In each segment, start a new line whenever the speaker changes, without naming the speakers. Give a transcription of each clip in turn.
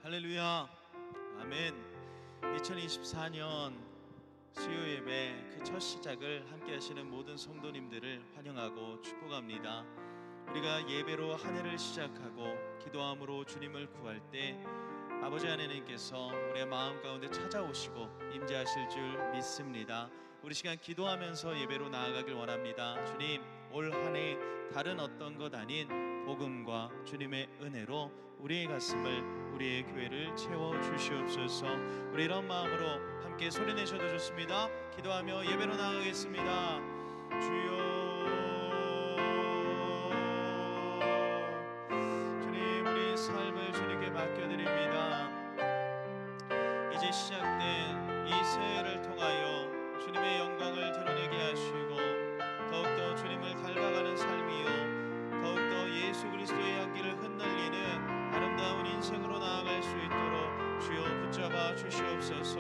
할렐루야. 아멘. 2024년 수요 예배 그 첫 시작을 함께 하시는 모든 성도님들을 환영하고 축복합니다. 우리가 예배로 한 해를 시작하고 기도함으로 주님을 구할 때 아버지 하나님께서 우리의 마음 가운데 찾아오시고 임재하실 줄 믿습니다. 우리 시간 기도하면서 예배로 나아가길 원합니다. 주님, 올 한 해 다른 어떤 것 아닌 복음과 주님의 은혜로 우리의 가슴을, 우리의 교회를 채워 주시옵소서. 우리 이런 마음으로 함께 소리내셔도 좋습니다. 기도하며 예배로 나아가겠습니다. 주여, 주님, 우리 삶을 주님께 맡겨드립니다. 이제 시작된 이 새해를 통하여 주님의 영광을 드러내게 하시고 더욱더 주님을 닮아가는 삶이요, 더욱더 예수 그리스도의 향기를 흩날리는 아름다운 인생으로 나아갈 수 있도록 주여 붙잡아 주시옵소서.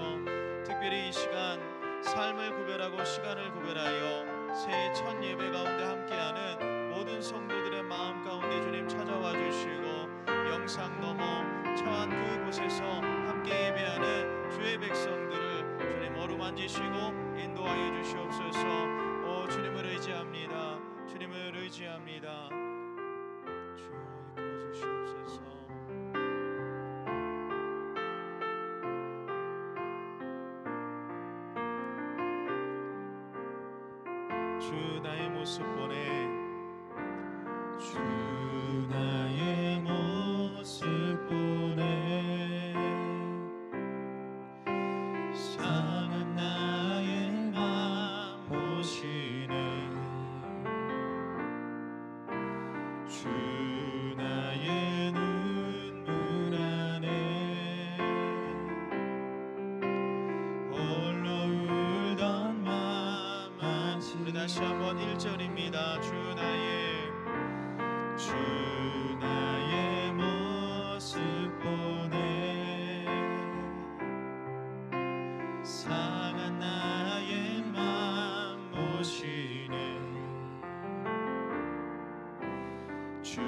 특별히 이 시간 삶을 구별하고 시간을 구별하여 새해 첫 예배 가운데 함께하는 모든 성도들의 마음 가운데 주님 찾아와 주시고 영상 너머 처한 그곳에서 함께 예배하는 주의 백성들을 주님 어루만지시고 인도하여 주시옵소서. 오, 주님을 의지합니다. 주님을 의지합니다. 주여 이끌어 주시옵소서. 주 나의 모습 보내, 주 나의 모습 보내, 상한 나의 맘 보시네. 주 나의 눈물 안에 홀로 울던 맘 안시. 우리 다시 한번 1절입니다. 주 나의 모습 보내, 상한 나의 맘 보시네. 주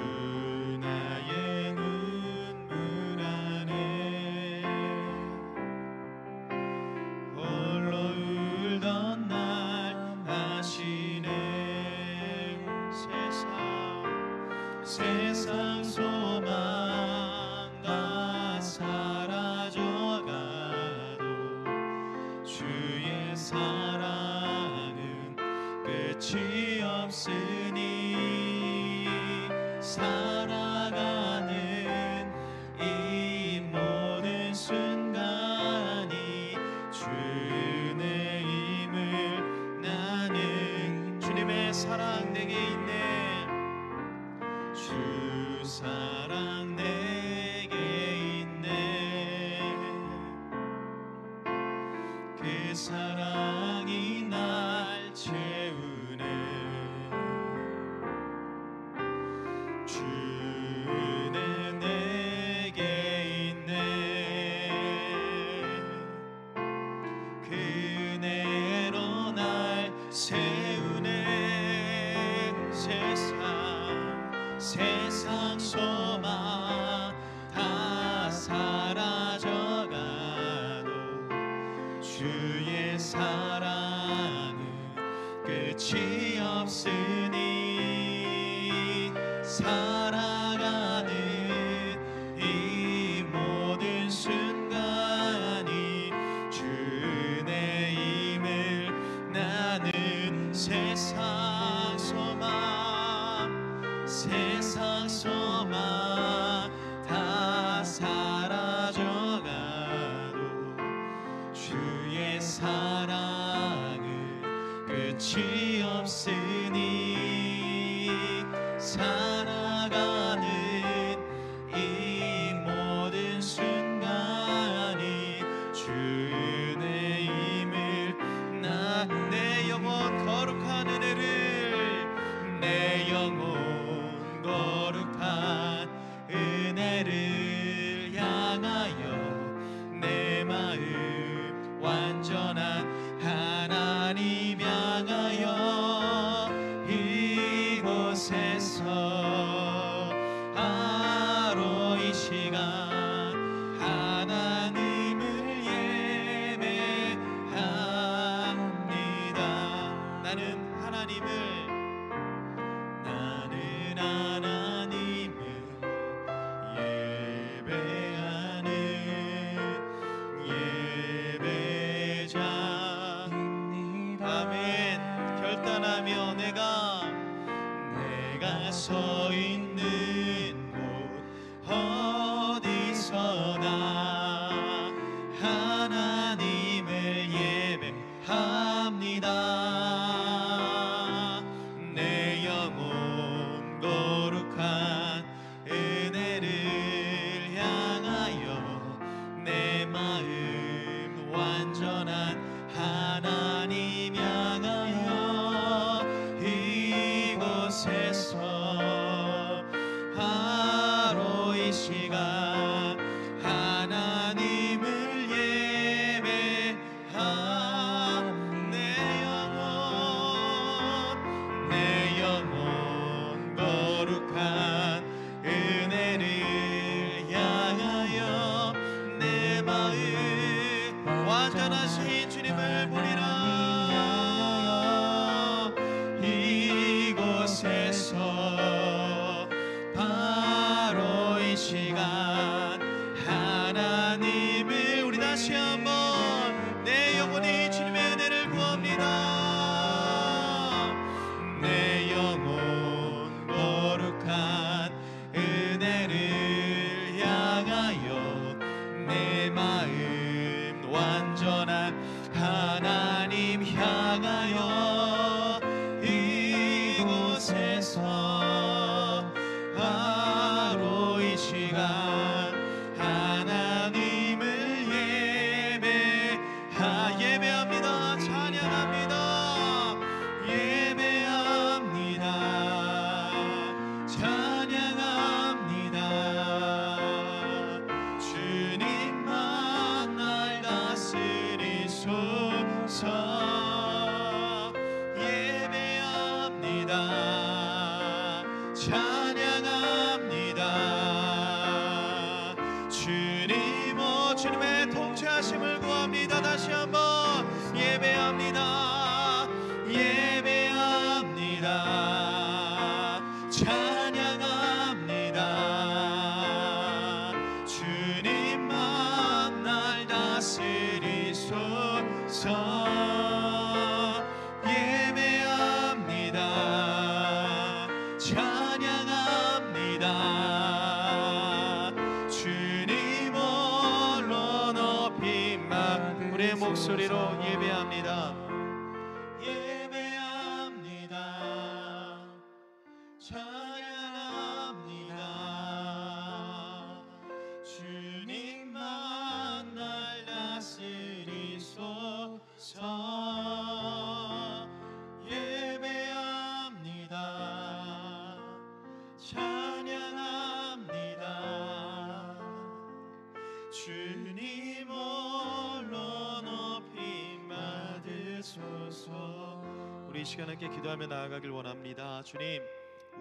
나의 눈물 안에 홀로 울던 날 아시네. 세상 소망 다 사라져가도 주의 사랑은 끝이 없으니 살아가는 이 모든 순간이 주 은혜임을 나는. 주님의 사랑 내게 있네. 주 사랑 내게 있네. 그 사랑이 날 채우네. 주 은혜 내게 있네. 그 은혜로 날 세우네. 세상 소망 다 사라져가도 주의 사랑은 끝이 없으니 살아가는 이 모든 순간이 주 은혜임을 나는. 세상 소망 다 사라져가도 주의 사랑은 끝이 없으니 살아가는 이 모든 순간이 주 은혜임을 내 영혼 거룩한 은혜를, 내 영혼 거룩한 시간 하나님을 우리 다시 한번 내 영혼이 주님의 은혜를 구합니다. 내 영혼 거룩한 은혜를 향하여 내 마음 완전한 하나님 향하여 이곳에서 바로 이 시간 하나님을 예배합니다. 찬양합니다. 예배합니다. 찬양합니다. 주님만 날 다스리소서. 예배합니다. 찬양합니다. 주님의 통치하심을 구합니다. 다시 한번 예배합니다. 예배합니다. 찬양합니다. 주님만 날 다스리소서. 예배합니다. 찬양합니다. 주님 홀로 높임만 우리의 목소리로 예배합니다. 예배합니다. 찬양합니다. 주님만 날 다스리소서. 예배합니다. 찬양합니다. 주님 홀로 높임 받으소서. 우리 이 시간 함께 기도하며 나아가길 원합니다. 주님,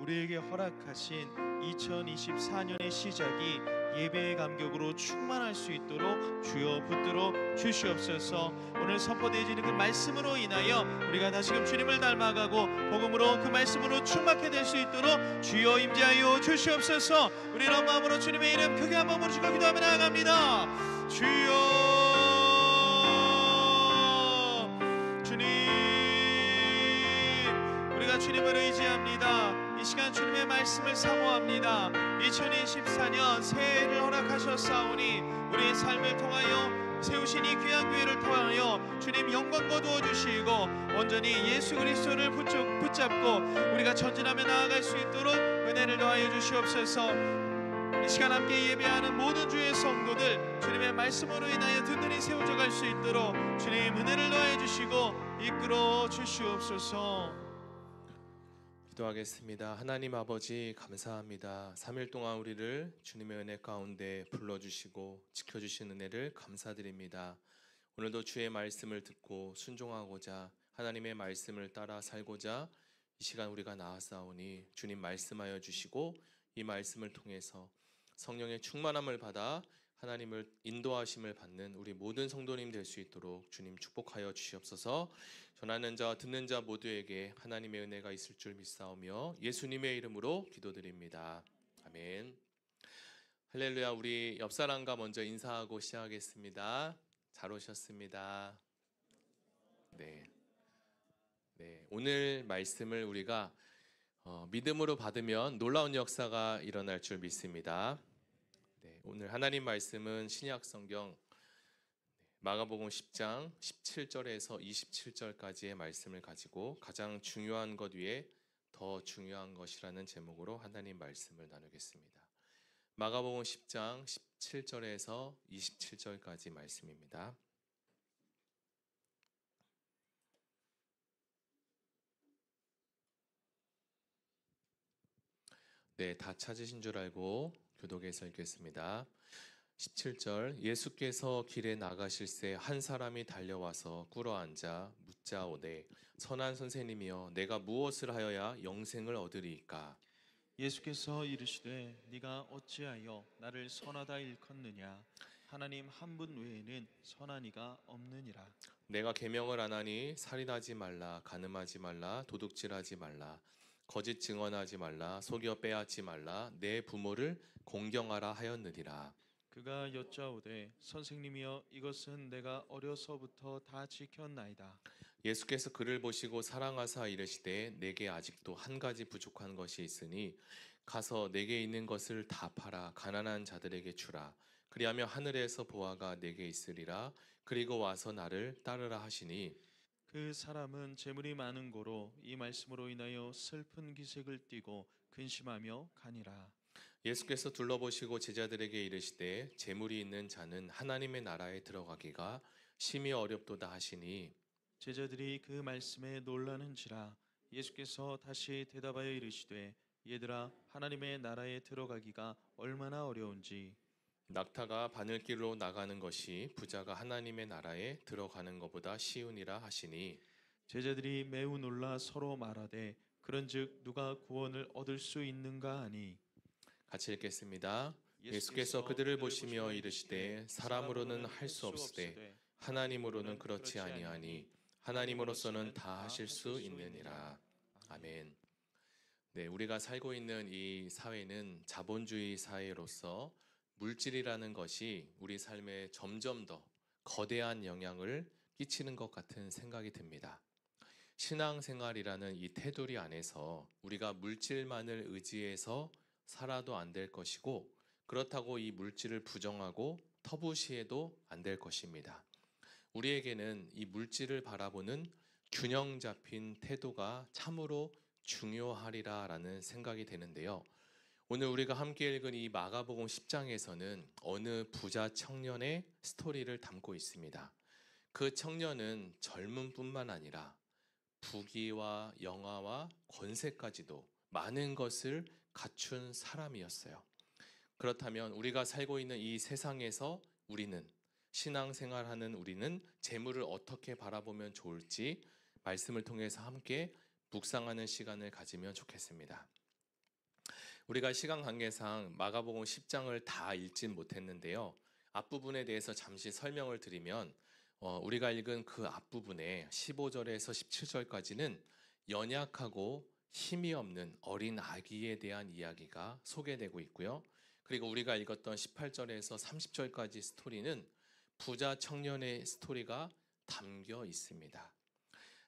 우리에게 허락하신 2024년의 시작이 예배의 감격으로 충만할 수 있도록 주여 붙들어 주시옵소서. 오늘 선포되어지는 그 말씀으로 인하여 우리가 다시금 주님을 닮아가고 복음으로 그 말씀으로 충만하게 될 수 있도록 주여 임재하여 주시옵소서. 우리 이런 마음으로 주님의 이름 크게 한번 부르시고 기도하며 나아갑니다. 주여, 주님, 우리가 주님을 의지합니다. 이 시간 주님의 말씀을 사모합니다. 2024년 새해를 허락하셨사오니 우리의 삶을 통하여 세우신 이 귀한 교회를 통하여 주님 영광 거두어 주시고 온전히 예수 그리스도를 붙잡고 우리가 전진하며 나아갈 수 있도록 은혜를 더하여 주시옵소서. 이 시간 함께 예배하는 모든 주의 성도들 주님의 말씀으로 인하여 든든히 세워져 갈 수 있도록 주님 은혜를 더하여 주시고 이끌어 주시옵소서.
기도하겠습니다. 하나님 아버지 감사합니다. 3일 동안 우리를 주님의 은혜 가운데 불러주시고 지켜주신 은혜를 감사드립니다. 오늘도 주의 말씀을 듣고 순종하고자 하나님의 말씀을 따라 살고자 이 시간 우리가 나아싸우니 주님 말씀하여 주시고 이 말씀을 통해서 성령의 충만함을 받아 하나님을 인도하심을 받는 우리 모든 성도님 될 수 있도록 주님 축복하여 주시옵소서. 전하는 자 듣는 자 모두에게 하나님의 은혜가 있을 줄 믿사오며 예수님의 이름으로 기도드립니다. 아멘. 할렐루야. 우리 옆사람과 먼저 인사하고 시작하겠습니다. 잘 오셨습니다. 네. 오늘 말씀을 우리가 믿음으로 받으면 놀라운 역사가 일어날 줄 믿습니다. 오늘 하나님 말씀은 신약 성경 마가복음 10장 17절에서 27절까지의 말씀을 가지고 가장 중요한 것 위에 더 중요한 것이라는 제목으로 하나님 말씀을 나누겠습니다. 마가복음 10장 17절에서 27절까지 말씀입니다. 네, 다 찾으신 줄 알고 교독에서 읽겠습니다. 17절 예수께서 길에 나가실새 한 사람이 달려와서 꿇어앉아 묻자오되 선한 선생님이여 내가 무엇을 하여야 영생을 얻으리이까?
예수께서 이르시되 네가 어찌하여 나를 선하다 일컫느냐? 하나님 한 분 외에는 선한 이가 없느니라.
내가 계명을 안 하니 살인하지 말라, 간음하지 말라, 도둑질하지 말라, 거짓 증언하지 말라, 속여 빼앗지 말라, 내 부모를 공경하라 하였느니라.
그가 여짜오되 선생님이여 이것은 내가 어려서부터 다 지켰나이다.
예수께서 그를 보시고 사랑하사 이르시되 내게 아직도 한 가지 부족한 것이 있으니 가서 내게 있는 것을 다 팔아 가난한 자들에게 주라. 그리하면 하늘에서 보화가 내게 있으리라. 그리고 와서 나를 따르라 하시니
그 사람은 재물이 많은 고로 이 말씀으로 인하여 슬픈 기색을 띠고 근심하며 가니라.
예수께서 둘러보시고 제자들에게 이르시되 재물이 있는 자는 하나님의 나라에 들어가기가 심히 어렵도다 하시니
제자들이 그 말씀에 놀라는지라. 예수께서 다시 대답하여 이르시되 얘들아 하나님의 나라에 들어가기가 얼마나 어려운지
낙타가 바늘길로 나가는 것이 부자가 하나님의 나라에 들어가는 것보다 쉬우니라 하시니
제자들이 매우 놀라 서로 말하되 그런즉 누가 구원을 얻을 수 있는가 하니
같이 읽겠습니다. 예수께서 그들을 보시며 이르시되 사람으로는 할 수 없으되 하나님으로는 그렇지 아니하니 하나님으로서는 다 하실 수 있느니라. 아멘. 네, 우리가 살고 있는 이 사회는 자본주의 사회로서 물질이라는 것이 우리 삶에 점점 더 거대한 영향을 끼치는 것 같은 생각이 듭니다. 신앙생활이라는 이 테두리 안에서 우리가 물질만을 의지해서 살아도 안 될 것이고 그렇다고 이 물질을 부정하고 터부시해도 안 될 것입니다. 우리에게는 이 물질을 바라보는 균형 잡힌 태도가 참으로 중요하리라라는 생각이 되는데요. 오늘 우리가 함께 읽은 이 마가복음 10장에서는 어느 부자 청년의 스토리를 담고 있습니다. 그 청년은 젊은 뿐만 아니라 부귀와 영화와 권세까지도 많은 것을 갖춘 사람이었어요. 그렇다면 우리가 살고 있는 이 세상에서 우리는 신앙생활하는 우리는 재물을 어떻게 바라보면 좋을지 말씀을 통해서 함께 묵상하는 시간을 가지면 좋겠습니다. 우리가 시간 관계상 마가복음 10장을 다 읽진 못했는데요. 앞부분에 대해서 잠시 설명을 드리면 우리가 읽은 그 앞부분에 15절에서 17절까지는 연약하고 힘이 없는 어린 아기에 대한 이야기가 소개되고 있고요. 그리고 우리가 읽었던 18절에서 30절까지 스토리는 부자 청년의 스토리가 담겨 있습니다.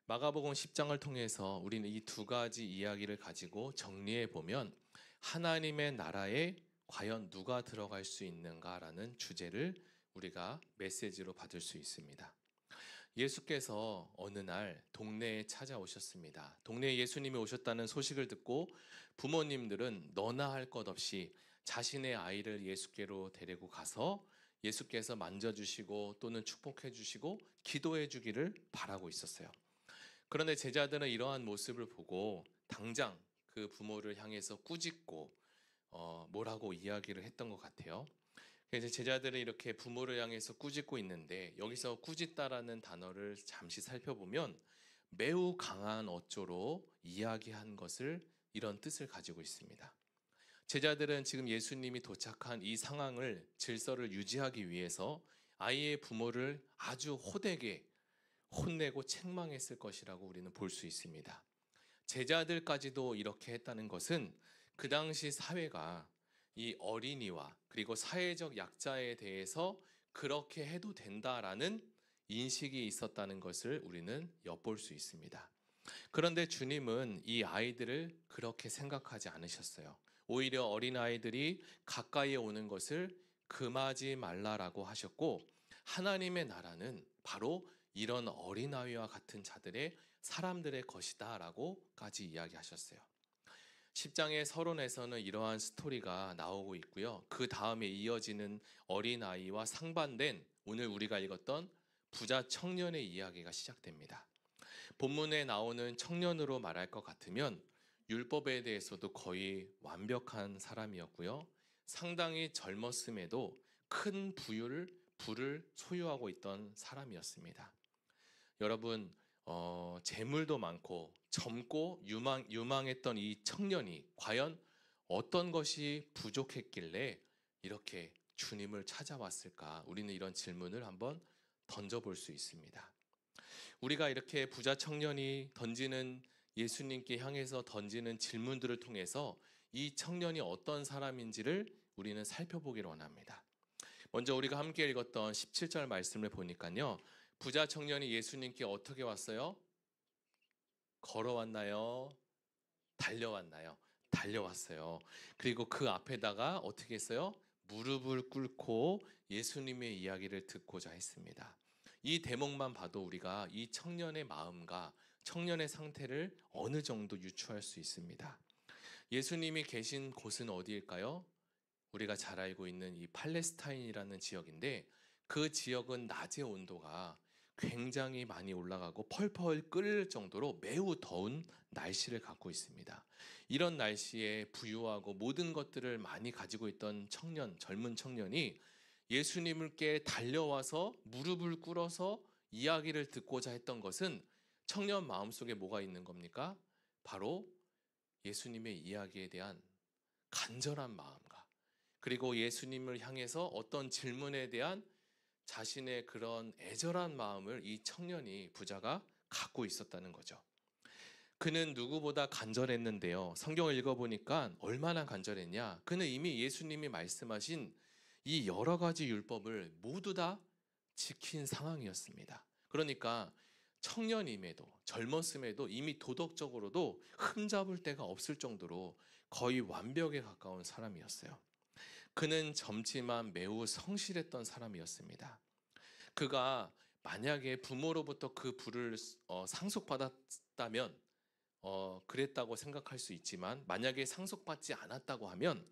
마가복음 10장을 통해서 우리는 이 두 가지 이야기를 가지고 정리해 보면 하나님의 나라에 과연 누가 들어갈 수 있는가라는 주제를 우리가 메시지로 받을 수 있습니다. 예수께서 어느 날 동네에 찾아오셨습니다. 동네에 예수님이 오셨다는 소식을 듣고 부모님들은 너나 할 것 없이 자신의 아이를 예수께로 데리고 가서 예수께서 만져주시고 또는 축복해 주시고 기도해 주기를 바라고 있었어요. 그런데 제자들은 이러한 모습을 보고 당장 그 부모를 향해서 꾸짖고 뭐라고 이야기를 했던 것 같아요. 그래서 제자들은 이렇게 부모를 향해서 꾸짖고 있는데 여기서 꾸짖다라는 단어를 잠시 살펴보면 매우 강한 어조로 이야기한 것을 이런 뜻을 가지고 있습니다. 제자들은 지금 예수님이 도착한 이 상황을 질서를 유지하기 위해서 아이의 부모를 아주 호되게 혼내고 책망했을 것이라고 우리는 볼 수 있습니다. 제자들까지도 이렇게 했다는 것은 그 당시 사회가 이 어린이와 그리고 사회적 약자에 대해서 그렇게 해도 된다라는 인식이 있었다는 것을 우리는 엿볼 수 있습니다. 그런데 주님은 이 아이들을 그렇게 생각하지 않으셨어요. 오히려 어린아이들이 가까이에 오는 것을 금하지 말라라고 하셨고 하나님의 나라는 바로 이런 어린아이와 같은 자들의 사람들의 것이다 라고까지 이야기하셨어요. 10장의 서론에서는 이러한 스토리가 나오고 있고요. 그 다음에 이어지는 어린아이와 상반된 오늘 우리가 읽었던 부자 청년의 이야기가 시작됩니다. 본문에 나오는 청년으로 말할 것 같으면 율법에 대해서도 거의 완벽한 사람이었고요. 상당히 젊었음에도 큰 부를 소유하고 있던 사람이었습니다. 여러분, 재물도 많고 젊고 유망했던 이 청년이 과연 어떤 것이 부족했길래 이렇게 주님을 찾아왔을까? 우리는 이런 질문을 한번 던져볼 수 있습니다. 우리가 이렇게 부자 청년이 던지는 예수님께 향해서 던지는 질문들을 통해서 이 청년이 어떤 사람인지를 우리는 살펴보기를 원합니다. 먼저 우리가 함께 읽었던 17절 말씀을 보니까요. 부자 청년이 예수님께 어떻게 왔어요? 걸어왔나요? 달려왔나요? 달려왔어요. 그리고 그 앞에다가 어떻게 했어요? 무릎을 꿇고 예수님의 이야기를 듣고자 했습니다. 이 대목만 봐도 우리가 이 청년의 마음과 청년의 상태를 어느 정도 유추할 수 있습니다. 예수님이 계신 곳은 어디일까요? 우리가 잘 알고 있는 이 팔레스타인이라는 지역인데, 그 지역은 낮의 온도가 굉장히 많이 올라가고 펄펄 끓을 정도로 매우 더운 날씨를 갖고 있습니다. 이런 날씨에 부유하고 모든 것들을 많이 가지고 있던 젊은 청년이 예수님께 달려와서 무릎을 꿇어서 이야기를 듣고자 했던 것은 청년 마음속에 뭐가 있는 겁니까? 바로 예수님의 이야기에 대한 간절한 마음과, 그리고 예수님을 향해서 어떤 질문에 대한 자신의 그런 애절한 마음을 이 청년이, 부자가 갖고 있었다는 거죠. 그는 누구보다 간절했는데요. 성경을 읽어보니까 얼마나 간절했냐? 그는 이미 예수님이 말씀하신 이 여러 가지 율법을 모두 다 지킨 상황이었습니다. 그러니까 청년임에도, 젊었음에도 이미 도덕적으로도 흠잡을 데가 없을 정도로 거의 완벽에 가까운 사람이었어요. 그는 젊지만 매우 성실했던 사람이었습니다. 그가 만약에 부모로부터 그 부를 상속받았다면 그랬다고 생각할 수 있지만, 만약에 상속받지 않았다고 하면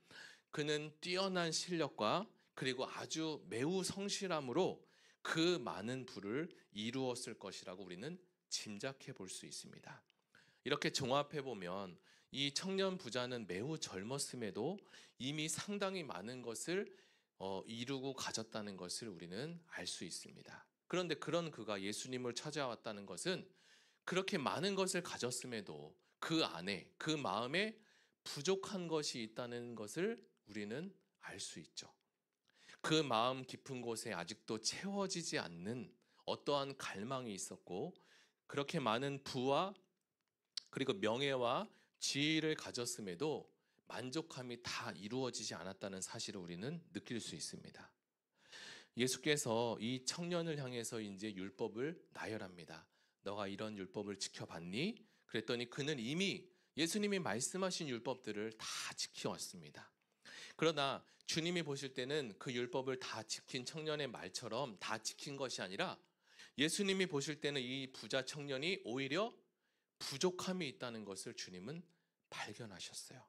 그는 뛰어난 실력과 그리고 아주 매우 성실함으로 그 많은 부를 이루었을 것이라고 우리는 짐작해 볼 수 있습니다. 이렇게 종합해 보면 이 청년 부자는 매우 젊었음에도 이미 상당히 많은 것을 이루고 가졌다는 것을 우리는 알 수 있습니다. 그런데 그런 그가 예수님을 찾아왔다는 것은 그렇게 많은 것을 가졌음에도 그 안에, 그 마음에 부족한 것이 있다는 것을 우리는 알 수 있죠. 그 마음 깊은 곳에 아직도 채워지지 않는 어떠한 갈망이 있었고, 그렇게 많은 부와 그리고 명예와 지위를 가졌음에도 만족함이 다 이루어지지 않았다는 사실을 우리는 느낄 수 있습니다. 예수께서 이 청년을 향해서 이제 율법을 나열합니다. 너가 이런 율법을 지켜봤니? 그랬더니 그는 이미 예수님이 말씀하신 율법들을 다 지켜왔습니다. 그러나 주님이 보실 때는 그 율법을 다 지킨 청년의 말처럼 다 지킨 것이 아니라, 예수님이 보실 때는 이 부자 청년이 오히려 부족함이 있다는 것을 주님은 발견하셨어요.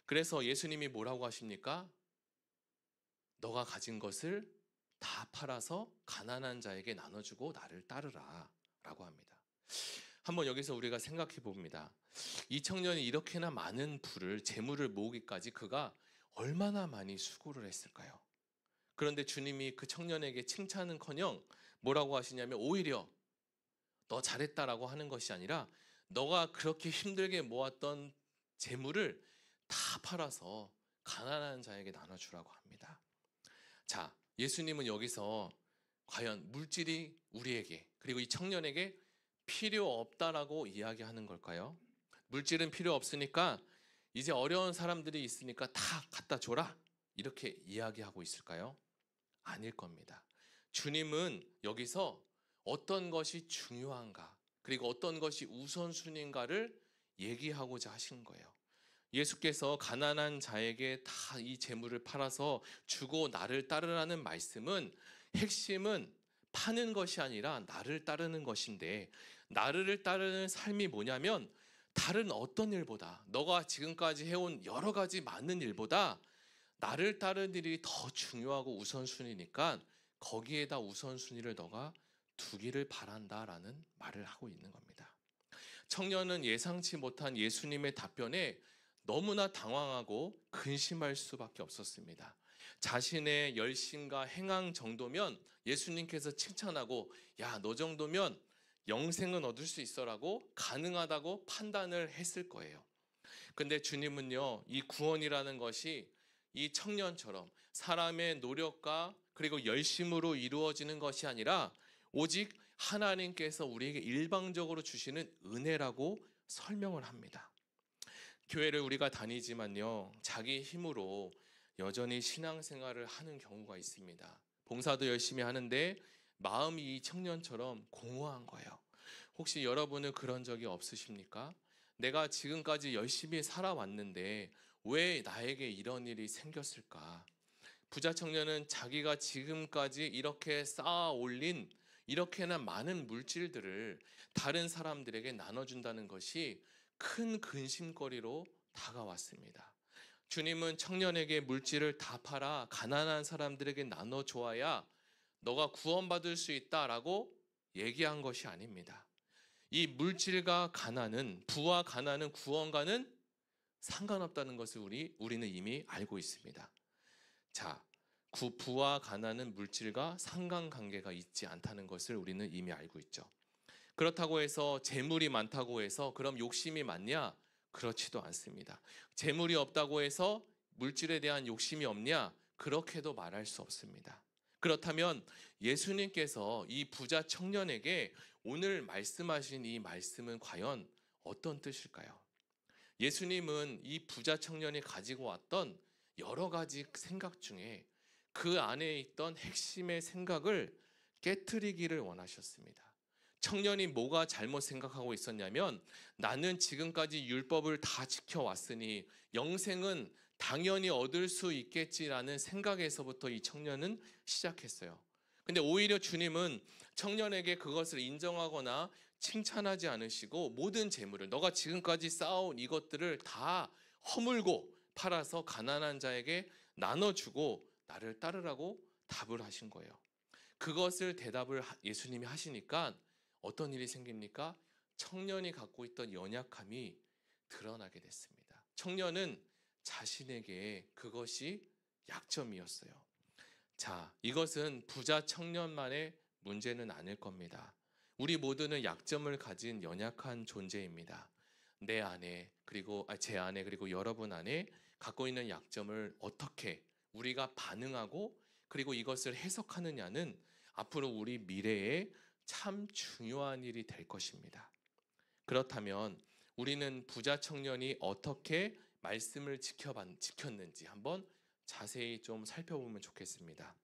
그래서 예수님이 뭐라고 하십니까? 너가 가진 것을 다 팔아서 가난한 자에게 나눠주고 나를 따르라 라고 합니다. 한번 여기서 우리가 생각해 봅니다. 이 청년이 이렇게나 많은 재물을 모으기까지 그가 얼마나 많이 수고를 했을까요? 그런데 주님이 그 청년에게 칭찬은커녕 뭐라고 하시냐면, 오히려 너 잘했다라고 하는 것이 아니라 너가 그렇게 힘들게 모았던 재물을 다 팔아서 가난한 자에게 나눠주라고 합니다. 자, 예수님은 여기서 과연 물질이 우리에게, 그리고 이 청년에게 필요 없다라고 이야기하는 걸까요? 물질은 필요 없으니까 이제 어려운 사람들이 있으니까 다 갖다 줘라, 이렇게 이야기하고 있을까요? 아닐 겁니다. 주님은 여기서 어떤 것이 중요한가, 그리고 어떤 것이 우선순위인가를 얘기하고자 하신 거예요. 예수께서 가난한 자에게 다 이 재물을 팔아서 주고 나를 따르라는 말씀은, 핵심은 파는 것이 아니라 나를 따르는 것인데, 나를 따르는 삶이 뭐냐면 다른 어떤 일보다, 너가 지금까지 해온 여러 가지 많은 일보다 나를 따르는 일이 더 중요하고 우선순위니까 거기에다 우선순위를 너가 두기를 바란다라는 말을 하고 있는 겁니다. 청년은 예상치 못한 예수님의 답변에 너무나 당황하고 근심할 수밖에 없었습니다. 자신의 열심과 행함 정도면 예수님께서 칭찬하고, 야, 너 정도면 영생은 얻을 수 있어라고 가능하다고 판단을 했을 거예요. 근데 주님은요, 이 구원이라는 것이 이 청년처럼 사람의 노력과 그리고 열심으로 이루어지는 것이 아니라 오직 하나님께서 우리에게 일방적으로 주시는 은혜라고 설명을 합니다. 교회를 우리가 다니지만요, 자기 힘으로 여전히 신앙생활을 하는 경우가 있습니다. 봉사도 열심히 하는데 마음이 이 청년처럼 공허한 거예요. 혹시 여러분은 그런 적이 없으십니까? 내가 지금까지 열심히 살아왔는데 왜 나에게 이런 일이 생겼을까? 부자 청년은 자기가 지금까지 이렇게 쌓아 올린 이렇게나 많은 물질들을 다른 사람들에게 나눠준다는 것이 큰 근심거리로 다가왔습니다. 주님은 청년에게 물질을 다 팔아 가난한 사람들에게 나눠줘야 너가 구원받을 수 있다라고 얘기한 것이 아닙니다. 이 물질과 가난은, 부와 가난은 구원과는 상관없다는 것을 우리는 이미 알고 있습니다. 자, 부와 가난은 물질과 상관관계가 있지 않다는 것을 우리는 이미 알고 있죠. 그렇다고 해서 재물이 많다고 해서 그럼 욕심이 많냐? 그렇지도 않습니다. 재물이 없다고 해서 물질에 대한 욕심이 없냐? 그렇게도 말할 수 없습니다. 그렇다면 예수님께서 이 부자 청년에게 오늘 말씀하신 이 말씀은 과연 어떤 뜻일까요? 예수님은 이 부자 청년이 가지고 왔던 여러 가지 생각 중에 그 안에 있던 핵심의 생각을 깨트리기를 원하셨습니다. 청년이 뭐가 잘못 생각하고 있었냐면, 나는 지금까지 율법을 다 지켜왔으니 영생은 당연히 얻을 수 있겠지라는 생각에서부터 이 청년은 시작했어요. 근데 오히려 주님은 청년에게 그것을 인정하거나 칭찬하지 않으시고 모든 재물을, 너가 지금까지 쌓아온 이것들을 다 허물고 팔아서 가난한 자에게 나눠주고 나를 따르라고 답을 하신 거예요. 그것을 대답을 예수님이 하시니까 어떤 일이 생깁니까? 청년이 갖고 있던 연약함이 드러나게 됐습니다. 청년은 자신에게 그것이 약점이었어요. 자, 이것은 부자 청년만의 문제는 아닐 겁니다. 우리 모두는 약점을 가진 연약한 존재입니다. 내 안에, 그리고 제 안에, 그리고 여러분 안에 갖고 있는 약점을 어떻게 우리가 반응하고 그리고 이것을 해석하느냐는 앞으로 우리 미래에 참 중요한 일이 될 것입니다. 그렇다면 우리는 부자 청년이 어떻게 말씀을 지켰는지 한번 자세히 좀 살펴보면 좋겠습니다.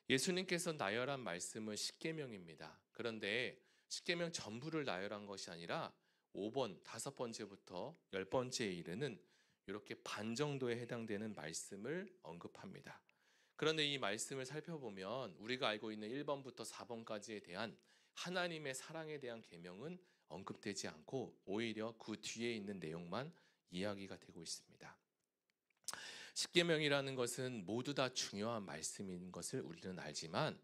예수님께서 나열한 말씀은 십계명입니다. 그런데 십계명 전부를 나열한 것이 아니라 5번, 5번째부터 10번째에 이르는 이렇게 반 정도에 해당되는 말씀을 언급합니다. 그런데 이 말씀을 살펴보면 우리가 알고 있는 1번부터 4번까지에 대한 하나님의 사랑에 대한 계명은 언급되지 않고 오히려 그 뒤에 있는 내용만 이야기가 되고 있습니다. 십계명이라는 것은 모두 다 중요한 말씀인 것을 우리는 알지만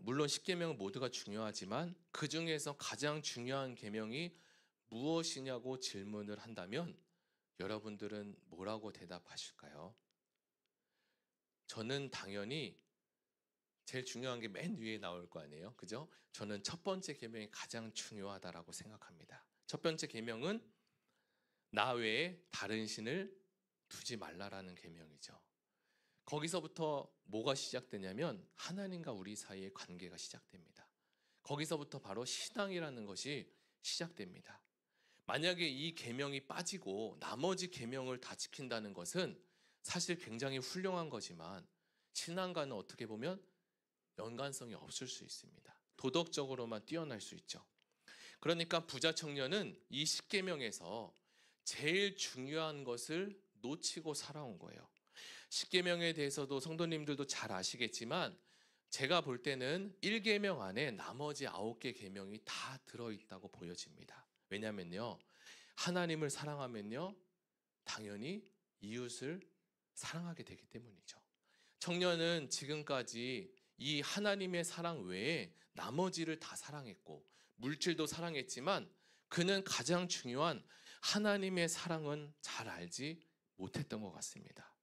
물론 십계명은 모두가 중요하지만 그 중에서 가장 중요한 계명이 무엇이냐고 질문을 한다면 여러분들은 뭐라고 대답하실까요? 저는 당연히 제일 중요한 게 맨 위에 나올 거 아니에요, 그죠? 저는 첫 번째 계명이 가장 중요하다라고 생각합니다. 첫 번째 계명은 나 외에 다른 신을 두지 말라라는 계명이죠. 거기서부터 뭐가 시작되냐면 하나님과 우리 사이의 관계가 시작됩니다. 거기서부터 바로 신앙이라는 것이 시작됩니다. 만약에 이 계명이 빠지고 나머지 계명을 다 지킨다는 것은 사실 굉장히 훌륭한 거지만 신앙과는 어떻게 보면 연관성이 없을 수 있습니다. 도덕적으로만 뛰어날 수 있죠. 그러니까 부자 청년은 이 십계명에서 제일 중요한 것을 놓치고 살아온 거예요. 십계명에 대해서도 성도님들도 잘 아시겠지만 제가 볼 때는 1계명 안에 나머지 9개 계명이 다 들어있다고 보여집니다. 왜냐면요, 하나님을 사랑하면요 당연히 이웃을 사랑하게 되기 때문이죠. 청년은 지금까지 이 하나님의 사랑 외에 나머지를 다 사랑했고 물질도 사랑했지만 그는 가장 중요한 하나님의 사랑은 잘 알지 못했던 것 같습니다.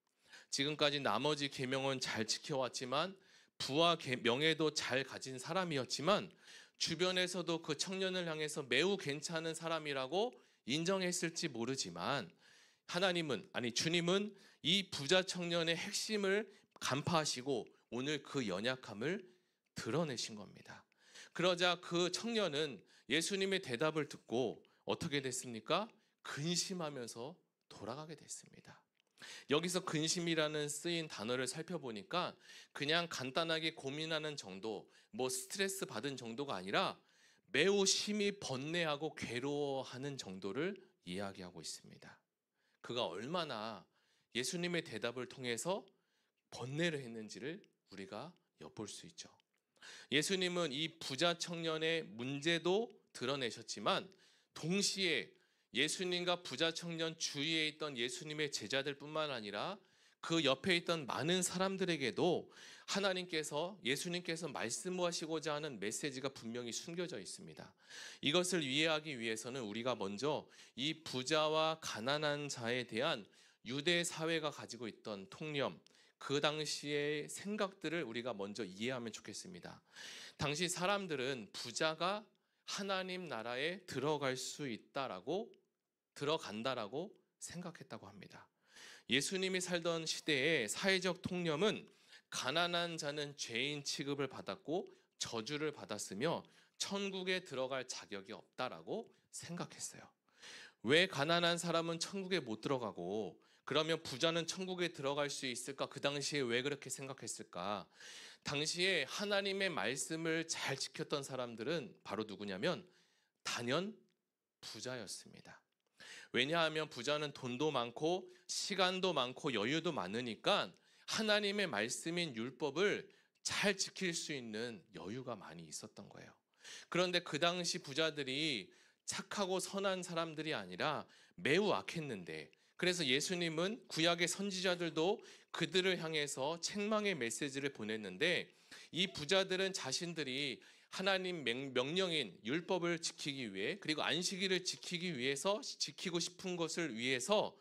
지금까지 나머지 계명은 잘 지켜왔지만 부와 명예도 잘 가진 사람이었지만 주변에서도 그 청년을 향해서 매우 괜찮은 사람이라고 인정했을지 모르지만 주님은 이 부자 청년의 핵심을 간파하시고 오늘 그 연약함을 드러내신 겁니다. 그러자 그 청년은 예수님의 대답을 듣고 어떻게 됐습니까? 근심하면서 돌아가게 됐습니다. 여기서 근심이라는 쓰인 단어를 살펴보니까 그냥 간단하게 고민하는 정도, 스트레스 받은 정도가 아니라 매우 심히 번뇌하고 괴로워하는 정도를 이야기하고 있습니다. 그가 얼마나 예수님의 대답을 통해서 번뇌를 했는지를 우리가 엿볼 수 있죠. 예수님은 이 부자 청년의 문제도 드러내셨지만 동시에 예수님과 부자 청년 주위에 있던 예수님의 제자들뿐만 아니라 그 옆에 있던 많은 사람들에게도 예수님께서 말씀하시고자 하는 메시지가 분명히 숨겨져 있습니다. 이것을 이해하기 위해서는 우리가 먼저 이 부자와 가난한 자에 대한 유대 사회가 가지고 있던 통념, 그 당시의 생각들을 우리가 먼저 이해하면 좋겠습니다. 당시 사람들은 부자가 하나님 나라에 들어간다라고 생각했다고 합니다. 예수님이 살던 시대의 사회적 통념은 가난한 자는 죄인 취급을 받았고 저주를 받았으며 천국에 들어갈 자격이 없다라고 생각했어요. 왜 가난한 사람은 천국에 못 들어가고 그러면 부자는 천국에 들어갈 수 있을까? 그 당시에 왜 그렇게 생각했을까? 당시에 하나님의 말씀을 잘 지켰던 사람들은 바로 누구냐면 단연 부자였습니다. 왜냐하면 부자는 돈도 많고 시간도 많고 여유도 많으니까 하나님의 말씀인 율법을 잘 지킬 수 있는 여유가 많이 있었던 거예요. 그런데 그 당시 부자들이 착하고 선한 사람들이 아니라 매우 악했는데, 그래서 예수님은 구약의 선지자들도 그들을 향해서 책망의 메시지를 보냈는데, 이 부자들은 자신들이 하나님 명령인 율법을 지키기 위해, 그리고 안식일을 지키기 위해서, 지키고 싶은 것을 위해서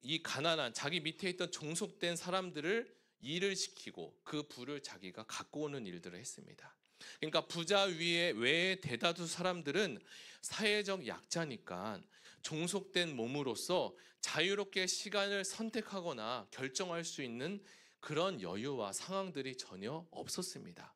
이 가난한 자기 밑에 있던 종속된 사람들을 일을 시키고 그 부를 자기가 갖고 오는 일들을 했습니다. 그러니까 부자 외에 대다수 사람들은 사회적 약자니까 종속된 몸으로서 자유롭게 시간을 선택하거나 결정할 수 있는 그런 여유와 상황들이 전혀 없었습니다.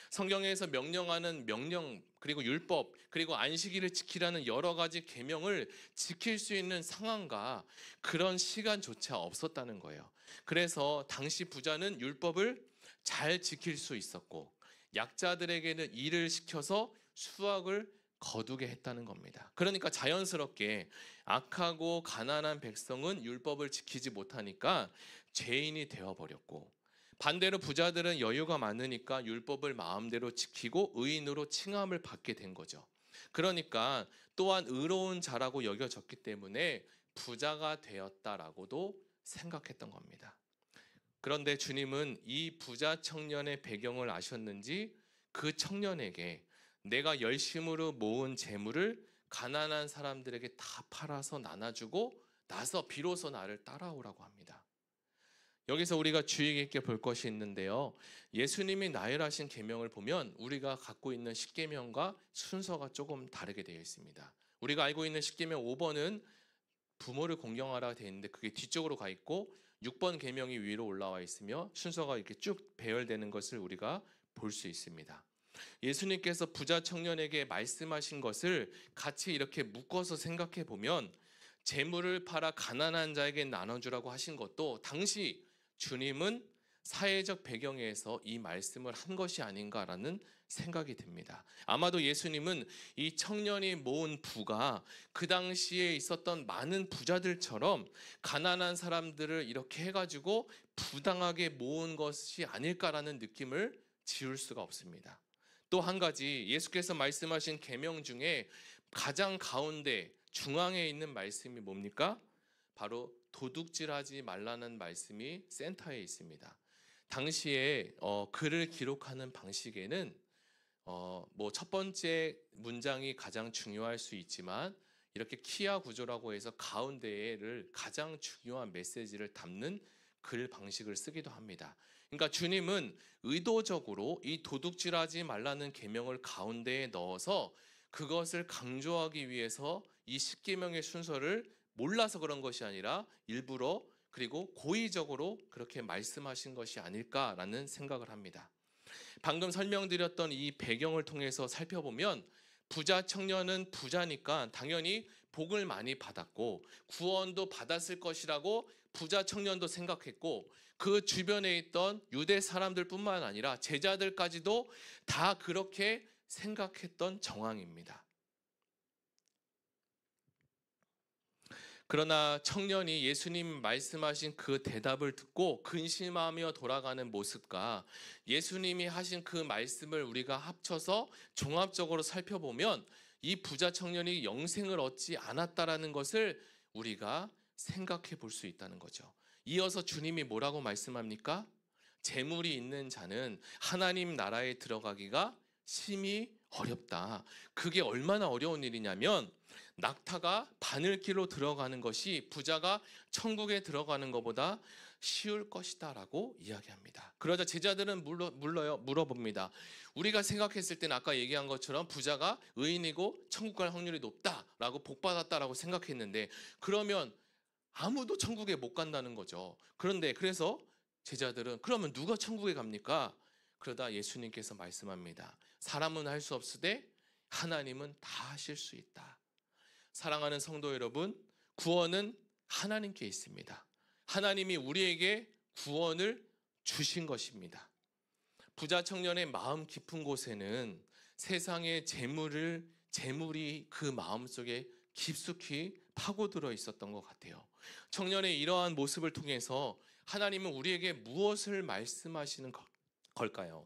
성경에서 명령하는 명령, 그리고 율법, 그리고 안식일을 지키라는 여러 가지 계명을 지킬 수 있는 상황과 그런 시간조차 없었다는 거예요. 그래서 당시 부자는 율법을 잘 지킬 수 있었고 약자들에게는 일을 시켜서 수확을 거두게 했다는 겁니다. 그러니까 자연스럽게 악하고 가난한 백성은 율법을 지키지 못하니까 죄인이 되어버렸고, 반대로 부자들은 여유가 많으니까 율법을 마음대로 지키고 의인으로 칭함을 받게 된 거죠. 그러니까 또한 의로운 자라고 여겨졌기 때문에 부자가 되었다라고도 생각했던 겁니다. 그런데 주님은 이 부자 청년의 배경을 아셨는지 그 청년에게 내가 열심으로 모은 재물을 가난한 사람들에게 다 팔아서 나눠주고 나서 비로소 나를 따라오라고 합니다. 여기서 우리가 주의 깊게 볼 것이 있는데요. 예수님이 나열하신 계명을 보면 우리가 갖고 있는 십계명과 순서가 조금 다르게 되어 있습니다. 우리가 알고 있는 십계명 5번은 부모를 공경하라 되어 있는데 그게 뒤쪽으로 가 있고 6번 계명이 위로 올라와 있으며 순서가 이렇게 쭉 배열되는 것을 우리가 볼 수 있습니다. 예수님께서 부자 청년에게 말씀하신 것을 같이 이렇게 묶어서 생각해 보면 재물을 팔아 가난한 자에게 나눠주라고 하신 것도 당시 주님은 사회적 배경에서 이 말씀을 한 것이 아닌가라는 생각이 듭니다. 아마도 예수님은 이 청년이 모은 부가 그 당시에 있었던 많은 부자들처럼 가난한 사람들을 이렇게 해가지고 부당하게 모은 것이 아닐까라는 느낌을 지울 수가 없습니다. 또 한 가지, 예수께서 말씀하신 계명 중에 가장 가운데 중앙에 있는 말씀이 뭡니까? 바로 도둑질하지 말라는 말씀이 센터에 있습니다. 당시에 글을 기록하는 방식에는 첫 번째 문장이 가장 중요할 수 있지만 이렇게 키아 구조라고 해서 가운데를 가장 중요한 메시지를 담는 글 방식을 쓰기도 합니다. 그러니까 주님은 의도적으로 이 도둑질하지 말라는 계명을 가운데에 넣어서 그것을 강조하기 위해서 이 십계명의 순서를 몰라서 그런 것이 아니라 일부러 그리고 고의적으로 그렇게 말씀하신 것이 아닐까라는 생각을 합니다. 방금 설명드렸던 이 배경을 통해서 살펴보면 부자 청년은 부자니까 당연히 복을 많이 받았고 구원도 받았을 것이라고 부자 청년도 생각했고, 그 주변에 있던 유대 사람들뿐만 아니라 제자들까지도 다 그렇게 생각했던 정황입니다. 그러나 청년이 예수님 말씀하신 그 대답을 듣고 근심하며 돌아가는 모습과 예수님이 하신 그 말씀을 우리가 합쳐서 종합적으로 살펴보면 이 부자 청년이 영생을 얻지 않았다라는 것을 우리가 생각해 볼 수 있다는 거죠. 이어서 주님이 뭐라고 말씀합니까? 재물이 있는 자는 하나님 나라에 들어가기가 심히 어렵다. 그게 얼마나 어려운 일이냐면 낙타가 바늘길로 들어가는 것이 부자가 천국에 들어가는 것보다 쉬울 것이다 라고 이야기합니다. 그러자 제자들은 물어봅니다. 우리가 생각했을 때는 아까 얘기한 것처럼 부자가 의인이고 천국 갈 확률이 높다라고 복받았다라고 생각했는데, 그러면 아무도 천국에 못 간다는 거죠. 그래서 제자들은 그러면 누가 천국에 갑니까? 그러다 예수님께서 말씀합니다. 사람은 할 수 없으되 하나님은 다 하실 수 있다. 사랑하는 성도 여러분, 구원은 하나님께 있습니다. 하나님이 우리에게 구원을 주신 것입니다. 부자 청년의 마음 깊은 곳에는 세상의 재물이 그 마음속에 깊숙이 파고들어 있었던 것 같아요. 청년의 이러한 모습을 통해서 하나님은 우리에게 무엇을 말씀하시는 걸까요?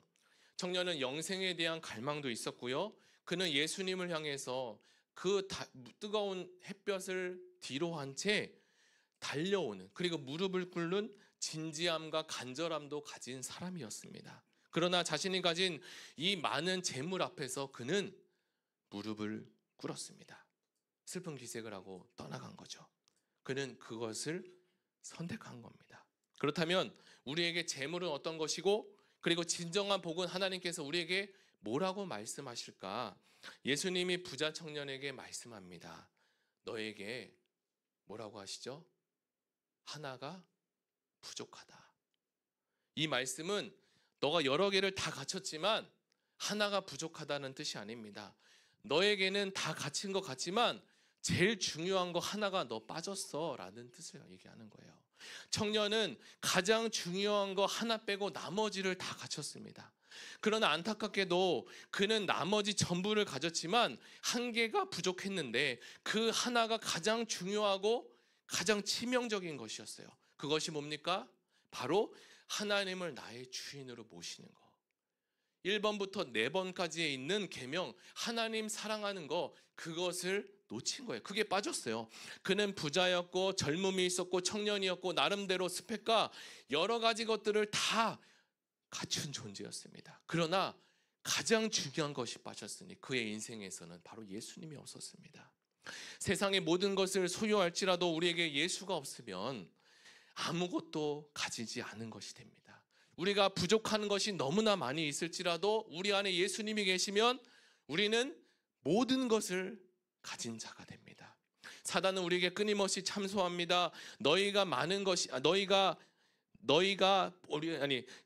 청년은 영생에 대한 갈망도 있었고요. 그는 예수님을 향해서 그 뜨거운 햇볕을 뒤로 한 채 달려오는, 그리고 무릎을 꿇는 진지함과 간절함도 가진 사람이었습니다. 그러나 자신이 가진 이 많은 재물 앞에서 그는 무릎을 꿇었습니다. 슬픈 기색을 하고 떠나간 거죠. 그는 그것을 선택한 겁니다. 그렇다면 우리에게 재물은 어떤 것이고, 그리고 진정한 복은 하나님께서 우리에게 뭐라고 말씀하실까? 예수님이 부자 청년에게 말씀합니다. 너에게 뭐라고 하시죠? 하나가 부족하다. 이 말씀은 너가 여러 개를 다 갖췄지만 하나가 부족하다는 뜻이 아닙니다. 너에게는 다 갖춘 것 같지만 제일 중요한 거 하나가 너 빠졌어 라는 뜻을 얘기하는 거예요. 청년은 가장 중요한 거 하나 빼고 나머지를 다 갖췄습니다. 그러나 안타깝게도 그는 나머지 전부를 가졌지만 한 개가 부족했는데 그 하나가 가장 중요하고 가장 치명적인 것이었어요. 그것이 뭡니까? 바로 하나님을 나의 주인으로 모시는 거. 1번부터 4번까지에 있는 계명, 하나님 사랑하는 거, 그것을 놓친 거예요. 그게 빠졌어요. 그는 부자였고 젊음이 있었고 청년이었고 나름대로 스펙과 여러 가지 것들을 다 갖춘 존재였습니다. 그러나 가장 중요한 것이 빠졌으니 그의 인생에서는 바로 예수님이 없었습니다. 세상의 모든 것을 소유할지라도 우리에게 예수가 없으면 아무것도 가지지 않은 것이 됩니다. 우리가 부족한 것이 너무나 많이 있을지라도 우리 안에 예수님이 계시면 우리는 모든 것을 가진 자가 됩니다. 사단은 우리에게 끊임없이 참소합니다.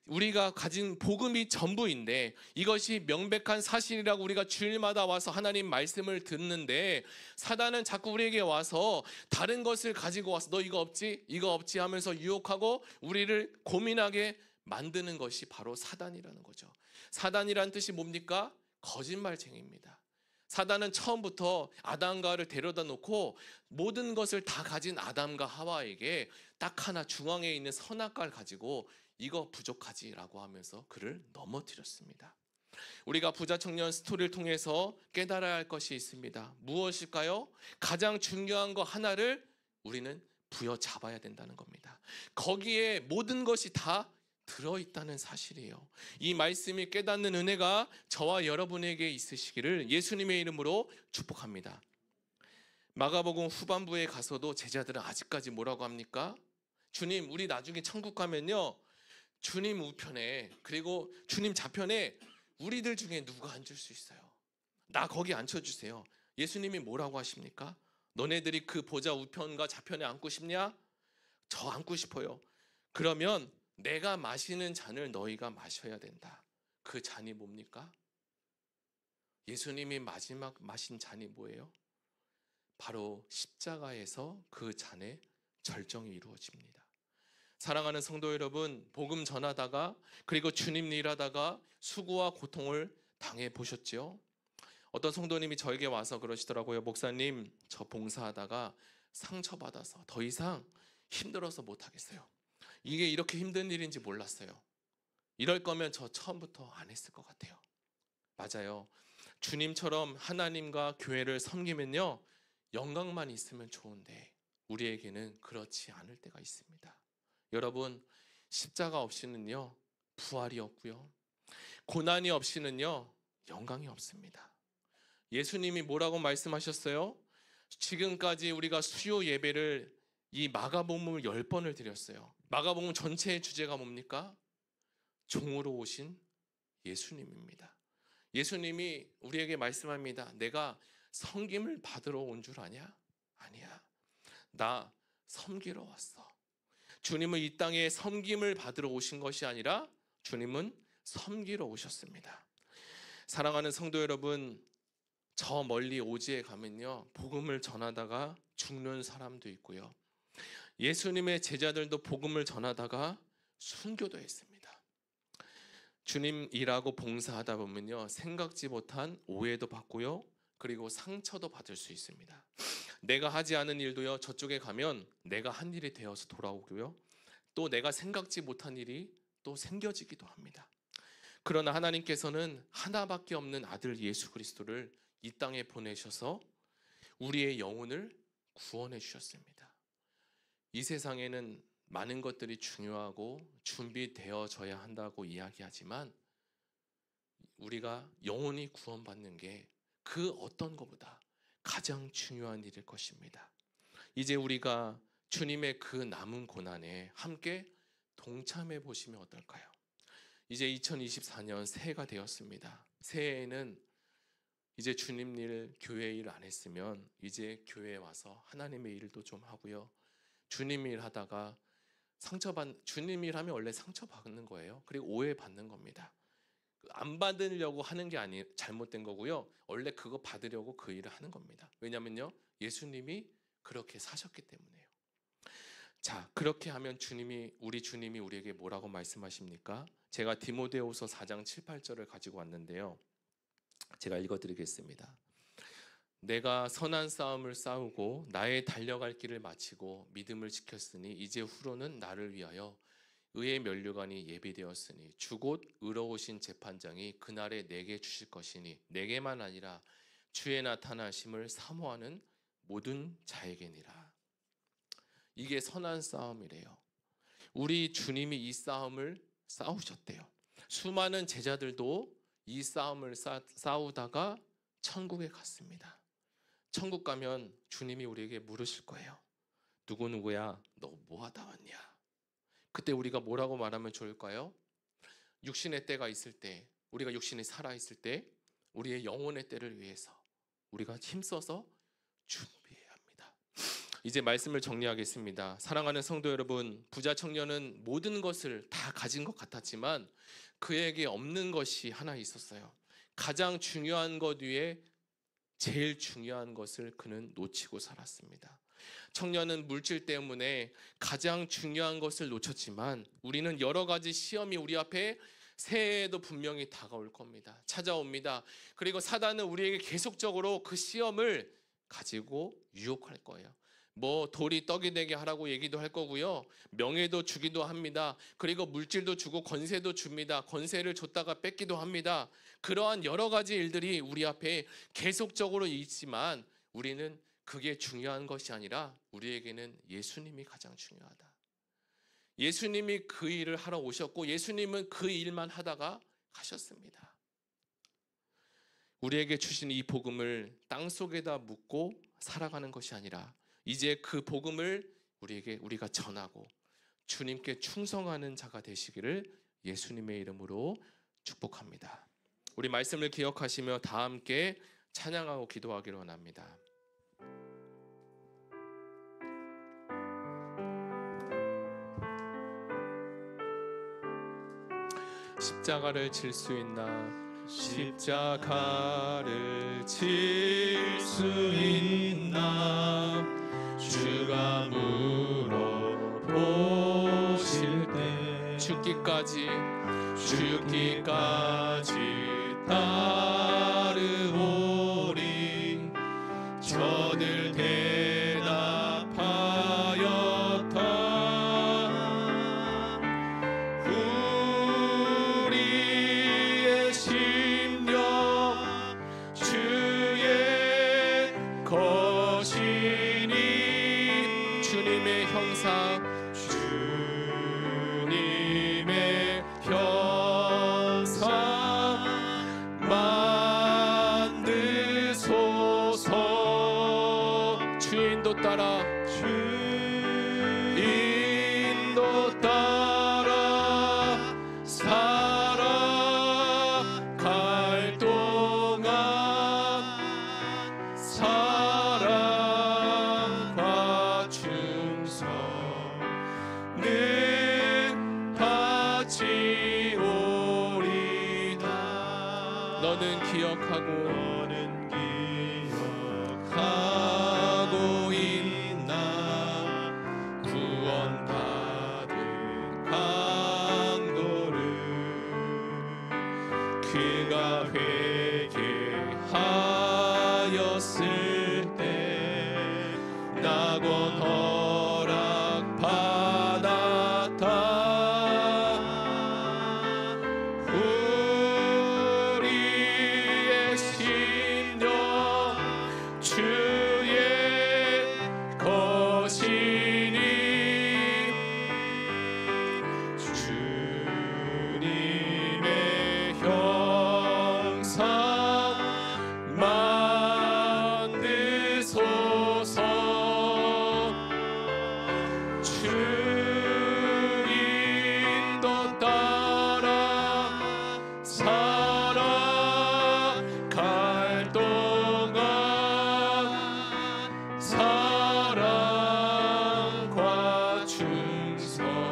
우리가 가진 복음이 전부인데 이것이 명백한 사실이라고 우리가 주일마다 와서 하나님 말씀을 듣는데, 사단은 자꾸 우리에게 와서 다른 것을 가지고 와서 너 이거 없지 하면서 유혹하고 우리를 고민하게 만드는 것이 바로 사단이라는 거죠. 사단이라는 뜻이 뭡니까? 거짓말쟁이입니다. 사단은 처음부터 아담과를 데려다 놓고 모든 것을 다 가진 아담과 하와에게 딱 하나 중앙에 있는 선악과를 가지고 이거 부족하지라고 하면서 그를 넘어뜨렸습니다. 우리가 부자 청년 스토리를 통해서 깨달아야 할 것이 있습니다. 무엇일까요? 가장 중요한 거 하나를 우리는 부여잡아야 된다는 겁니다. 거기에 모든 것이 다 들어있다는 사실이에요. 이 말씀이 깨닫는 은혜가 저와 여러분에게 있으시기를 예수님의 이름으로 축복합니다. 마가복음 후반부에 가서도 제자들은 아직까지 뭐라고 합니까? 주님, 우리 나중에 천국 가면요, 주님 우편에 그리고 주님 좌편에 우리들 중에 누가 앉을 수 있어요? 나 거기 앉혀주세요. 예수님이 뭐라고 하십니까? 너네들이 그 보좌 우편과 좌편에 앉고 싶냐? 저 앉고 싶어요. 그러면 내가 마시는 잔을 너희가 마셔야 된다. 그 잔이 뭡니까? 예수님이 마지막 마신 잔이 뭐예요? 바로 십자가에서 그 잔의 절정이 이루어집니다. 사랑하는 성도 여러분, 복음 전하다가 그리고 주님 일하다가 수고와 고통을 당해 보셨지요? 어떤 성도님이 저에게 와서 그러시더라고요. 목사님, 저 봉사하다가 상처받아서 더 이상 힘들어서 못하겠어요. 이게 이렇게 힘든 일인지 몰랐어요. 이럴 거면 저 처음부터 안 했을 것 같아요. 맞아요. 주님처럼 하나님과 교회를 섬기면요, 영광만 있으면 좋은데 우리에게는 그렇지 않을 때가 있습니다. 여러분, 십자가 없이는요, 부활이 없고요, 고난이 없이는요, 영광이 없습니다. 예수님이 뭐라고 말씀하셨어요? 지금까지 우리가 수요 예배를 이 마가복음을 10번을 드렸어요. 마가복음 전체의 주제가 뭡니까? 종으로 오신 예수님입니다. 예수님이 우리에게 말씀합니다. 내가 섬김을 받으러 온 줄 아냐? 아니야. 나 섬기러 왔어. 주님은 이 땅에 섬김을 받으러 오신 것이 아니라 주님은 섬기러 오셨습니다. 사랑하는 성도 여러분, 저 멀리 오지에 가면요, 복음을 전하다가 죽는 사람도 있고요, 예수님의 제자들도 복음을 전하다가 순교도 했습니다. 주님 일하고 봉사하다 보면요, 생각지 못한 오해도 받고요, 그리고 상처도 받을 수 있습니다. 내가 하지 않은 일도요, 저쪽에 가면 내가 한 일이 되어서 돌아오고요, 또 내가 생각지 못한 일이 또 생겨지기도 합니다. 그러나 하나님께서는 하나밖에 없는 아들 예수 그리스도를 이 땅에 보내셔서 우리의 영혼을 구원해 주셨습니다. 이 세상에는 많은 것들이 중요하고 준비되어져야 한다고 이야기하지만 우리가 영혼이 구원받는 게 그 어떤 것보다 가장 중요한 일일 것입니다. 이제 우리가 주님의 그 남은 고난에 함께 동참해 보시면 어떨까요? 이제 2024년 새해가 되었습니다. 새해에는 이제 주님 일, 교회 일 안 했으면 이제 교회에 와서 하나님의 일도 좀 하고요, 주님 일 하다가 주님 일 하면 원래 상처받는 거예요. 그리고 오해받는 겁니다. 안 받으려고 하는 게 잘못된 거고요, 원래 그거 받으려고 그 일을 하는 겁니다. 왜냐면요, 예수님이 그렇게 사셨기 때문에요. 자, 그렇게 하면 우리 주님이 우리에게 뭐라고 말씀하십니까? 제가 디모데후서 4장 7, 8절을 가지고 왔는데요, 제가 읽어드리겠습니다. 내가 선한 싸움을 싸우고 나의 달려갈 길을 마치고 믿음을 지켰으니 이제 후로는 나를 위하여 의의 면류관이 예비되었으니 주 곧 의로우신 재판장이 그날에 내게 주실 것이니 내게만 아니라 주의 나타나심을 사모하는 모든 자에게니라. 이게 선한 싸움이래요. 우리 주님이 이 싸움을 싸우셨대요. 수많은 제자들도 이 싸움을 싸우다가 천국에 갔습니다. 천국 가면 주님이 우리에게 물으실 거예요. 누구누구야, 너 뭐 하다 왔냐? 그때 우리가 뭐라고 말하면 좋을까요? 육신의 때가 있을 때, 우리가 육신이 살아있을 때 우리의 영혼의 때를 위해서 우리가 힘써서 준비해야 합니다. 이제 말씀을 정리하겠습니다. 사랑하는 성도 여러분, 부자 청년은 모든 것을 다 가진 것 같았지만 그에게 없는 것이 하나 있었어요. 가장 중요한 것 위에 제일 중요한 것을 그는 놓치고 살았습니다. 청년은 물질 때문에 가장 중요한 것을 놓쳤지만 우리는 여러 가지 시험이 우리 앞에 새해에도 분명히 다가올 겁니다. 찾아옵니다. 그리고 사단은 우리에게 계속적으로 그 시험을 가지고 유혹할 거예요. 뭐 돌이 떡이 되게 하라고 얘기도 할 거고요, 명예도 주기도 합니다. 그리고 물질도 주고 권세도 줍니다. 권세를 줬다가 뺏기도 합니다. 그러한 여러 가지 일들이 우리 앞에 계속적으로 있지만 우리는 그게 중요한 것이 아니라 우리에게는 예수님이 가장 중요하다. 예수님이 그 일을 하러 오셨고 예수님은 그 일만 하다가 가셨습니다. 우리에게 주신 이 복음을 땅속에다 묻고 살아가는 것이 아니라 이제 그 복음을 우리가 전하고 주님께 충성하는 자가 되시기를 예수님의 이름으로 축복합니다. 우리 말씀을 기억하시며 다 함께 찬양하고 기도하기를 원합니다. 십자가를 질 수 있나 십자가를 질 수 있나 주가 물어보실 때 죽기까지 따르오리 저들 대답하였다 우리의 심령 주의 것이니 주님의 형상 만드소서 주인도 따라 주인도 따라 살아갈 동안 사랑과 충성을 바치오리다 너는 기억하고 있나 구원받은 강도를 그가 회개하였을 때 낙원 허락받았다 우리의 심령 주의 것이니 주님의 형상 만드소서 주인도 따라 살아갈 동안 사랑과 충성을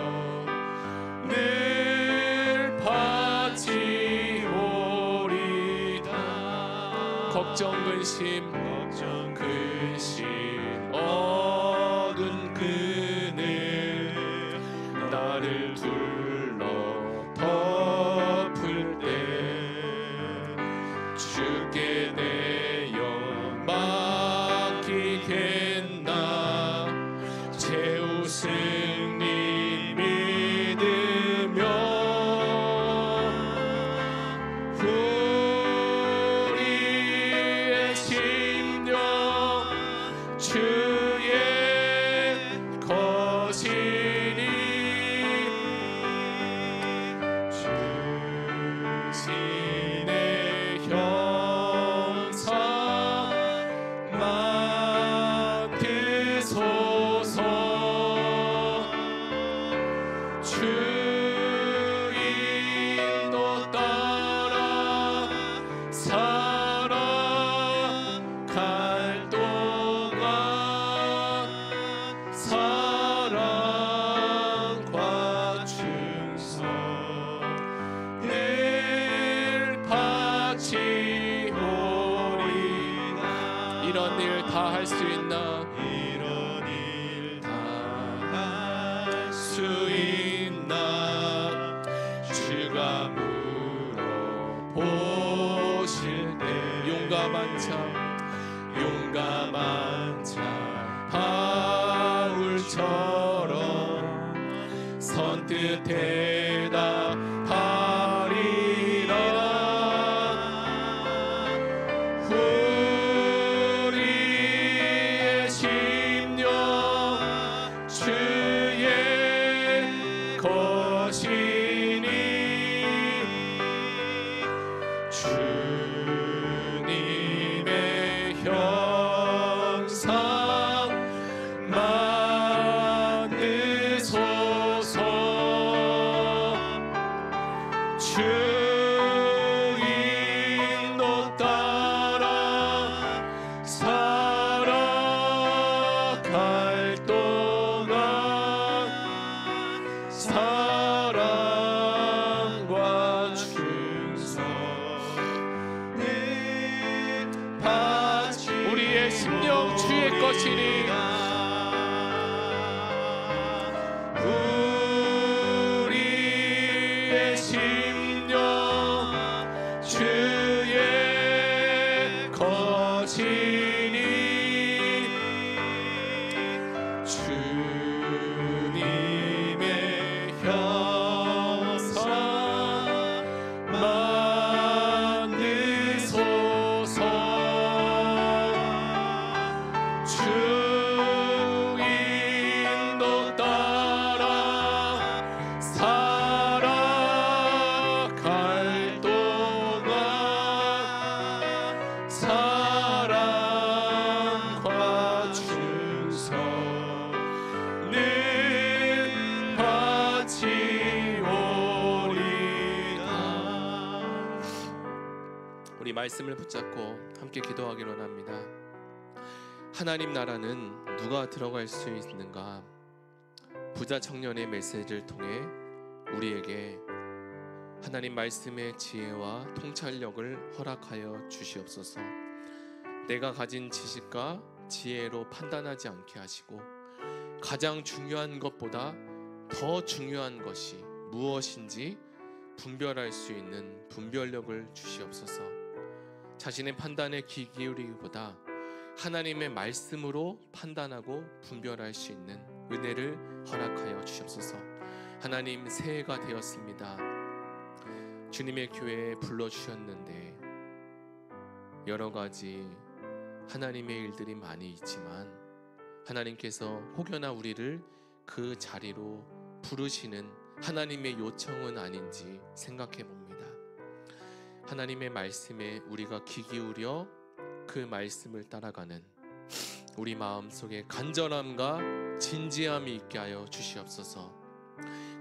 바치오리다 걱정 근심 어두운 그늘 나를 둘러 덮을 때 주께 내어 맡기겠나 최후 승리 믿으며 우리의 심령 주의 것이니 주신의 형상 만드소서 주인도 따라 살아갈 동안 사랑과 충성을 바치오리다 이런 일 다 할 수 있나 이런 일 다 할 수 있나 주가 물어보실 때 용감한 자 바울처럼 선뜻 대답하리라 우리의 심령 주의 것이니 주님의 형상 만드소서 우리의 심령 주의 거지니 주님의 형상 만드소서. 주 인도 따라 살아갈 동안 사랑과 충성을 바치오리다. 우리 말씀을 붙잡고 함께 기도하기로 합니다. 하나님 나라는 누가 들어갈 수 있는가? 부자 청년의 메시지를 통해 우리에게 하나님 말씀의 지혜와 통찰력을 허락하여 주시옵소서. 내가 가진 지식과 지혜로 판단하지 않게 하시고 가장 중요한 것보다 더 중요한 것이 무엇인지 분별할 수 있는 분별력을 주시옵소서. 자신의 판단에 귀 기울이기보다 하나님의 말씀으로 판단하고 분별할 수 있는 은혜를 허락하여 주시옵소서. 하나님, 새해가 되었습니다. 주님의 교회에 불러주셨는데 여러 가지 하나님의 일들이 많이 있지만 하나님께서 혹여나 우리를 그 자리로 부르시는 하나님의 요청은 아닌지 생각해 봅니다. 하나님의 말씀에 우리가 귀 기울여 그 말씀을 따라가는 우리 마음속에 간절함과 진지함이 있게 하여 주시옵소서.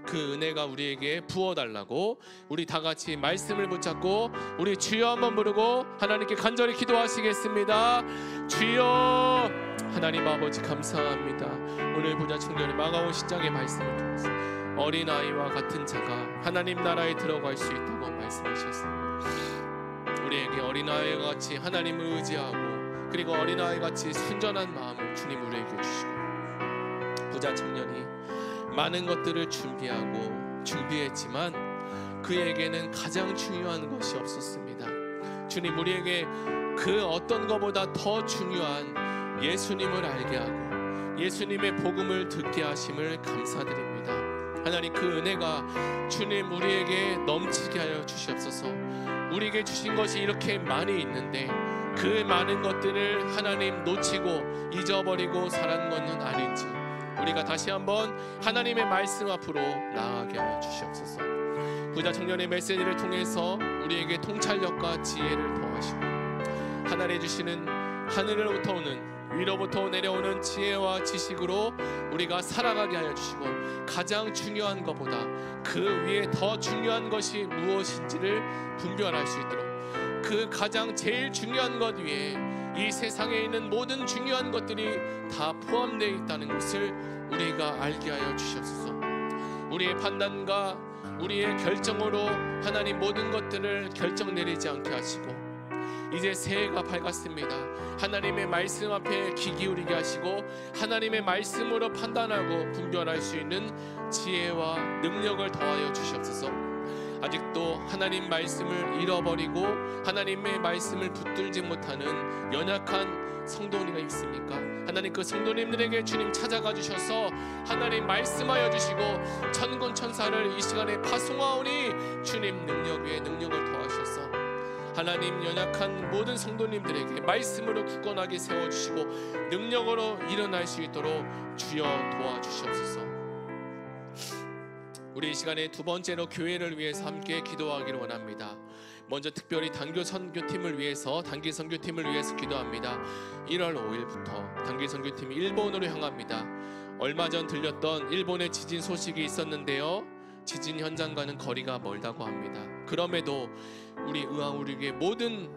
그 은혜가 우리에게 부어달라고 우리 다 같이 말씀을 붙잡고 우리 주여 한번 부르고 하나님께 간절히 기도하시겠습니다. 주여. 하나님 아버지 감사합니다. 오늘 부자 청년의 마가온 10장의 말씀을 통해서 어린아이와 같은 자가 하나님 나라에 들어갈 수 있다고 말씀하셨습니다. 우리에게 어린아이와 같이 하나님을 의지하고 그리고 어린아이 같이 순전한 마음을 주님 우리에게 주시고 부자 청년이 많은 것들을 준비했지만 그에게는 가장 중요한 것이 없었습니다. 주님, 우리에게 그 어떤 것보다 더 중요한 예수님을 알게 하고 예수님의 복음을 듣게 하심을 감사드립니다. 하나님, 그 은혜가 주님 우리에게 넘치게 하여 주시옵소서. 우리에게 주신 것이 이렇게 많이 있는데 그 많은 것들을 하나님 놓치고 잊어버리고 살아가는 것은 아닌지 우리가 다시 한번 하나님의 말씀 앞으로 나아가게 하여 주시옵소서. 부자 청년의 메시지를 통해서 우리에게 통찰력과 지혜를 더하시고 하나님 주시는 하늘로부터 오는 위로부터 내려오는 지혜와 지식으로 우리가 살아가게 하여 주시고 가장 중요한 것보다 그 위에 더 중요한 것이 무엇인지를 분별할 수 있도록 그 가장 제일 중요한 것 위에 이 세상에 있는 모든 중요한 것들이 다 포함되어 있다는 것을 우리가 알게 하여 주시옵소서. 우리의 판단과 우리의 결정으로 하나님 모든 것들을 결정 내리지 않게 하시고 이제 새해가 밝았습니다. 하나님의 말씀 앞에 귀 기울이게 하시고 하나님의 말씀으로 판단하고 분별할 수 있는 지혜와 능력을 더하여 주시옵소서. 아직도 하나님 말씀을 잃어버리고 하나님의 말씀을 붙들지 못하는 연약한 성도님이 있습니까? 하나님, 그 성도님들에게 주님 찾아가 주셔서 하나님 말씀하여 주시고 천군 천사를 이 시간에 파송하오니 주님 능력 위에 능력을 더하셔서 하나님 연약한 모든 성도님들에게 말씀으로 굳건하게 세워주시고 능력으로 일어날 수 있도록 주여 도와주시옵소서. 우리 이 시간에 두 번째로 교회를 위해서 함께 기도하기를 원합니다. 먼저 특별히 단기 선교팀을 위해서 기도합니다. 1월 5일부터 단기 선교팀이 일본으로 향합니다. 얼마 전 들렸던 일본의 지진 소식이 있었는데요. 지진 현장과는 거리가 멀다고 합니다. 그럼에도 우리에게 모든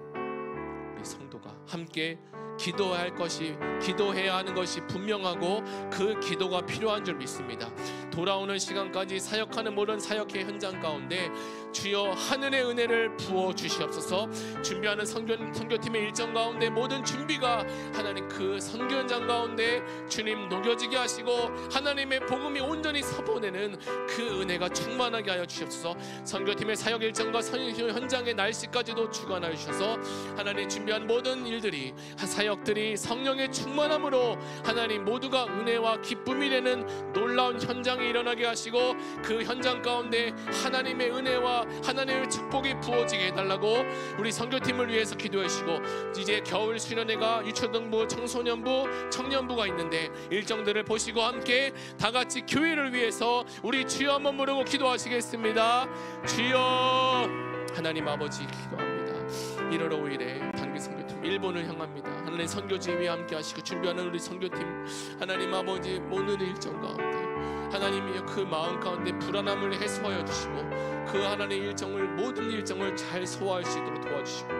우리 성도가 함께 기도해야 하는 것이 분명하고 그 기도가 필요한 줄 믿습니다. 돌아오는 시간까지 사역하는 모든 사역의 현장 가운데 주여 하늘의 은혜를 부어 주시옵소서. 준비하는 선교팀의 일정 가운데 모든 준비가 하나님 그 선교 현장 가운데 주님 녹여지게 하시고 하나님의 복음이 온전히 서보내는 그 은혜가 충만하게 하여 주시옵소서. 선교팀의 사역 일정과 선교 현장의 날씨까지도 주관하여 주셔서 하나님 준비한 모든 일들이 사역들이 성령의 충만함으로 하나님 모두가 은혜와 기쁨이 되는 놀라운 현장이 일어나게 하시고 그 현장 가운데 하나님의 은혜와 하나님의 축복이 부어지게 해달라고 우리 선교팀을 위해서 기도해 주시고, 이제 겨울 수련회가 유초등부, 청소년부, 청년부가 있는데 일정들을 보시고 함께 다 같이 교회를 위해서 우리 주여 한번 부르고 기도하시겠습니다. 주여 하나님 아버지 기도합니다. 1월 5일에 단기 선교팀 일본을 향합니다. 하나님 선교지휘 함께 하시고 준비하는 우리 선교팀 하나님 아버지 모든 일정 가운데 하나님이 그 마음 가운데 불안함을 해소하여 주시고 그 하나님의 일정을 모든 일정을 잘 소화할 수 있도록 도와주시고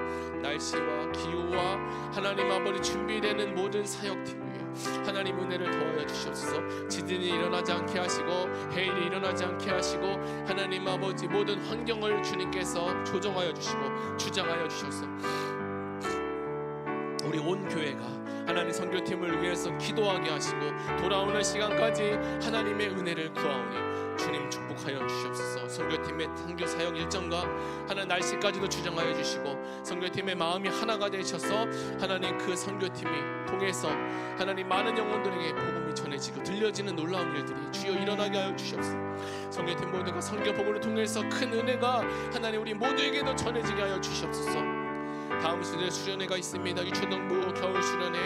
날씨와 기후와 하나님 아버지 준비되는 모든 사역팀 위에 하나님 은혜를 더하여 주시옵소서. 지진이 일어나지 않게 하시고 해일이 일어나지 않게 하시고 하나님 아버지 모든 환경을 주님께서 조정하여 주시고 주장하여 주셔서 우리 온 교회가 하나님 선교팀을 위해서 기도하게 하시고 돌아오는 시간까지 하나님의 은혜를 구하오니 주님 축복하여 주시옵소서. 선교팀의 선교 사역 일정과 하나님 날씨까지도 주장하여 주시고 선교팀의 마음이 하나가 되셔서 하나님 그 선교팀이 통해서 하나님 많은 영혼들에게 복음이 전해지고 들려지는 놀라운 일들이 주여 일어나게 하여 주시옵소서. 선교팀 모두가 선교 복음을 통해서 큰 은혜가 하나님 우리 모두에게도 전해지게 하여 주시옵소서. 다음 주에 수련회가 있습니다. 유초등부 겨울 수련회,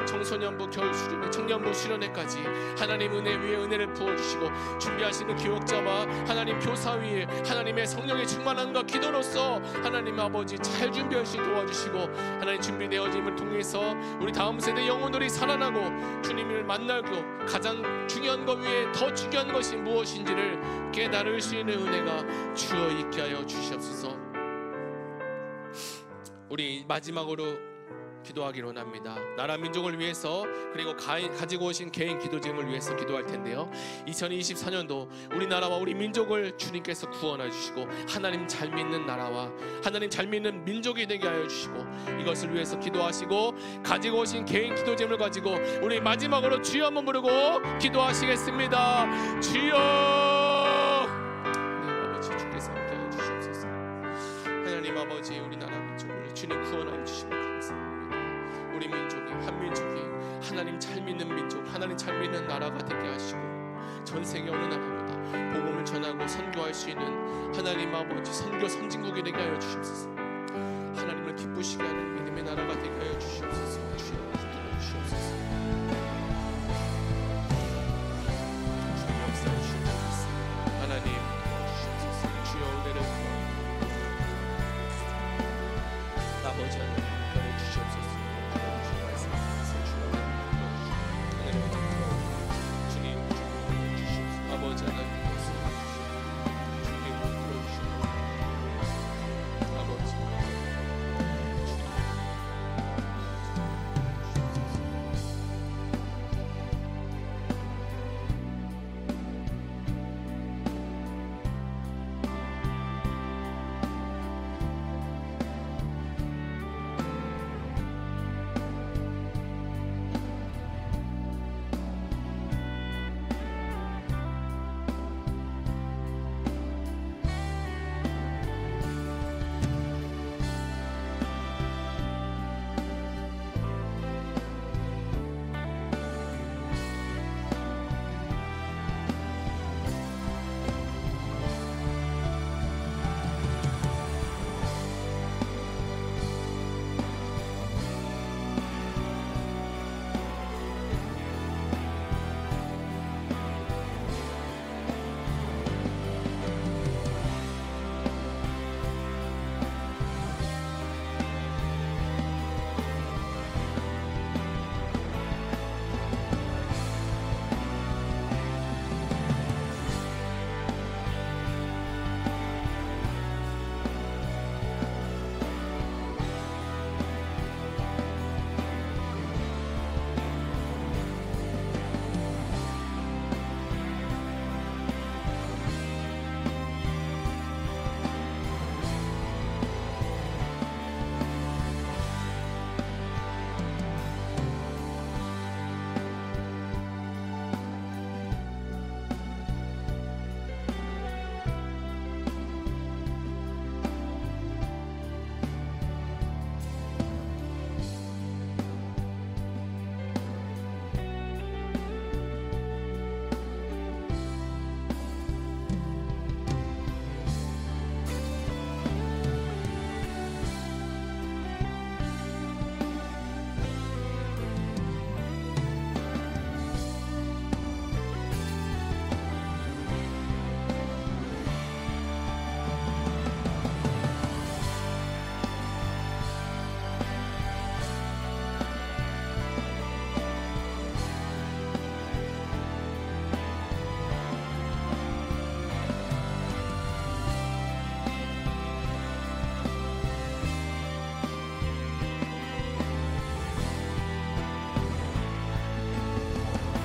청소년부 겨울 수련회, 청년부 수련회까지 하나님 은혜 위에 은혜를 부어주시고 준비하시는 교역자와 하나님 교사 위에 하나님의 성령의 충만함과 기도로서 하나님 아버지 잘 준비할 수 있도록 도와주시고 하나님 준비되어짐을 통해서 우리 다음 세대 영혼들이 살아나고 주님을 만나고 가장 중요한 것 위에 더 중요한 것이 무엇인지를 깨달을 수 있는 은혜가 주어 있게 하여 주시옵소서. 우리 마지막으로 기도하기로 원합니다. 나라 민족을 위해서 그리고 가지고 오신 개인 기도 제목을 위해서 기도할 텐데요. 2024년도 우리나라와 우리 민족을 주님께서 구원해 주시고 하나님 잘 믿는 나라와 하나님 잘 믿는 민족이 되게 하여 주시고 이것을 위해서 기도하시고 가지고 오신 개인 기도 제목을 가지고 우리 마지막으로 주여 한번 부르고 기도하시겠습니다. 주여 하나님 아버지 주께서 함께 하여 주시옵소서. 하나님 아버지 우리나라 민족을 주님 구원하여 주시고 감사합니다. 우리 민족이 한민족이 하나님 잘 믿는 민족 하나님 잘 믿는 나라가 되게 하시고 전 세계 어느 나라보다 복음을 전하고 선교할 수 있는 하나님 아버지 선교 선진국이 되게 하여 주시옵소서. 하나님을 기쁘시게 하는 믿음의 나라가 되게 하여 주시옵소서. 주여 기도해 주시옵소서.